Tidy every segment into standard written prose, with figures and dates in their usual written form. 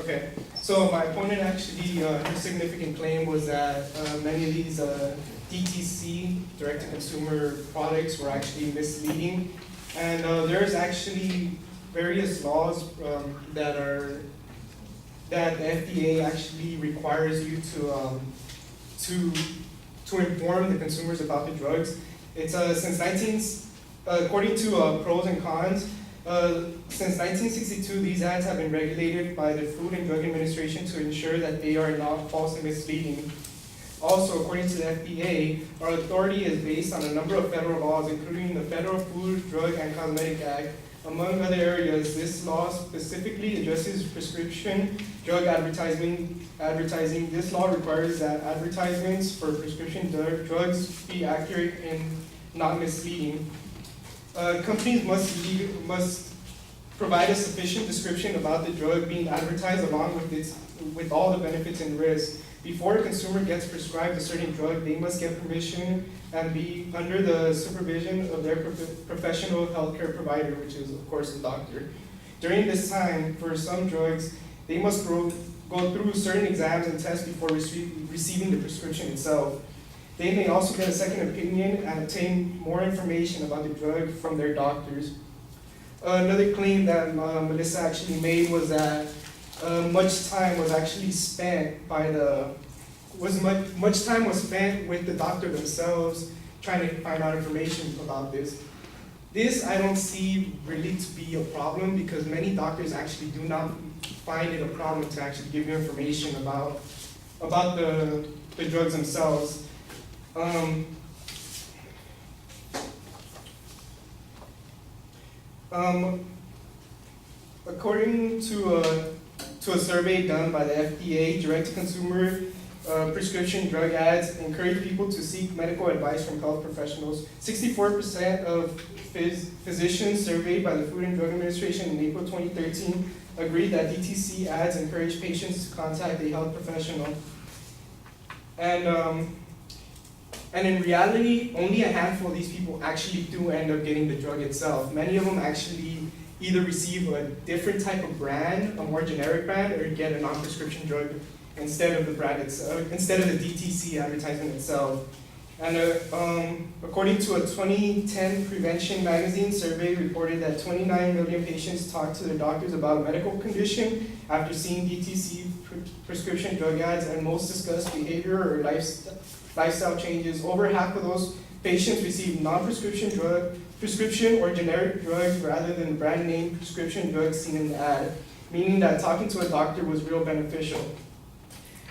Okay, so my opponent actually, her significant claim was that many of these DTC, direct-to-consumer products were actually misleading. And there's actually various laws that the FDA actually requires you to inform the consumers about the drugs. It's according to pros and cons, since 1962, these ads have been regulated by the Food and Drug Administration to ensure that they are not false and misleading. Also, according to the FDA, our authority is based on a number of federal laws, including the Federal Food, Drug, and Cosmetic Act. Among other areas, this law specifically addresses prescription drug advertising. This law requires that advertisements for prescription drugs be accurate and not misleading. Companies must provide a sufficient description about the drug being advertised along with all the benefits and risks. Before a consumer gets prescribed a certain drug, they must get permission and be under the supervision of their professional healthcare provider, which is of course the doctor. During this time, for some drugs, they must go through certain exams and tests before receiving the prescription itself. They may also get a second opinion and obtain more information about the drug from their doctors. Another claim that Melissa actually made was that much time was spent with the doctor themselves trying to find out information about this. This I don't see really to be a problem because many doctors actually do not find it a problem to actually give you information about the drugs themselves. According to a survey done by the FDA, direct-to-consumer prescription drug ads encourage people to seek medical advice from health professionals. 64% of physicians surveyed by the Food and Drug Administration in April 2013 agreed that DTC ads encourage patients to contact a health professional. And in reality, only a handful of these people actually do end up getting the drug itself. Many of them actually either receive a different type of brand, a more generic brand, or get a non-prescription drug instead of the brand itself, instead of the DTC advertisement itself. And according to a 2010 Prevention Magazine survey, reported that 29 million patients talked to their doctors about a medical condition after seeing DTC prescription drug ads, and most discussed behavior or lifestyle changes. Over half of those patients received non-prescription prescription or generic drugs rather than brand name prescription drugs seen in the ad, meaning that talking to a doctor was real beneficial.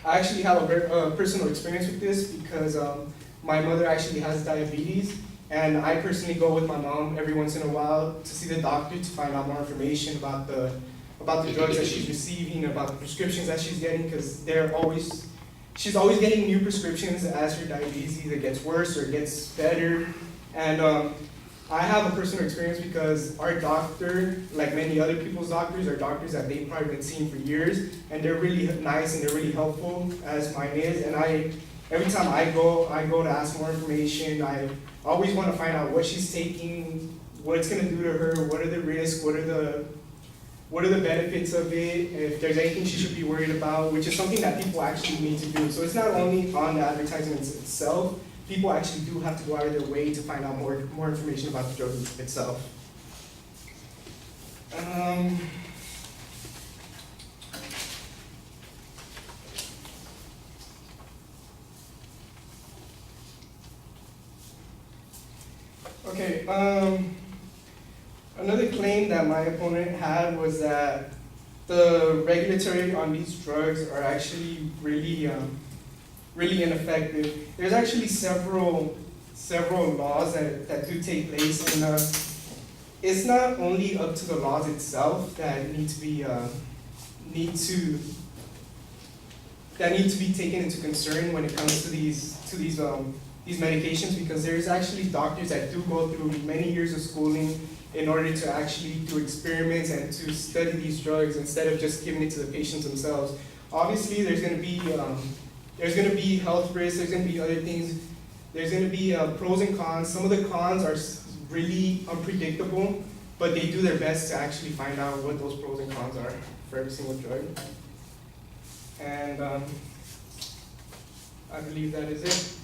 I actually have a very personal experience with this because my mother actually has diabetes, and I personally go with my mom every once in a while to see the doctor to find out more information about the drugs that she's receiving, about the prescriptions that she's getting, because she's always getting new prescriptions as her diabetes either gets worse or gets better. And I have a personal experience because our doctor, like many other people's doctors, are doctors that they've probably been seeing for years, and they're really nice and they're really helpful, as mine is. And every time I go to ask more information. I always want to find out what she's taking, what it's going to do to her, what are the risks, what are the benefits of it, if there's anything she should be worried about, which is something that people actually need to do. So it's not only on the advertisements itself, people actually do have to go out of their way to find out more information about the drug itself. Okay, another claim that my opponent had was that the regulatory on these drugs are actually really ineffective. There's actually several laws that do take place, and it's not only up to the laws itself that need to be taken into concern when it comes to these medications, because there's actually doctors that do go through many years of schooling in order to actually do experiments and to study these drugs instead of just giving it to the patients themselves. Obviously, there's going to be health risks, there's going to be other things, there's going to be pros and cons. Some of the cons are really unpredictable, but they do their best to actually find out what those pros and cons are for every single drug. And I believe that is it.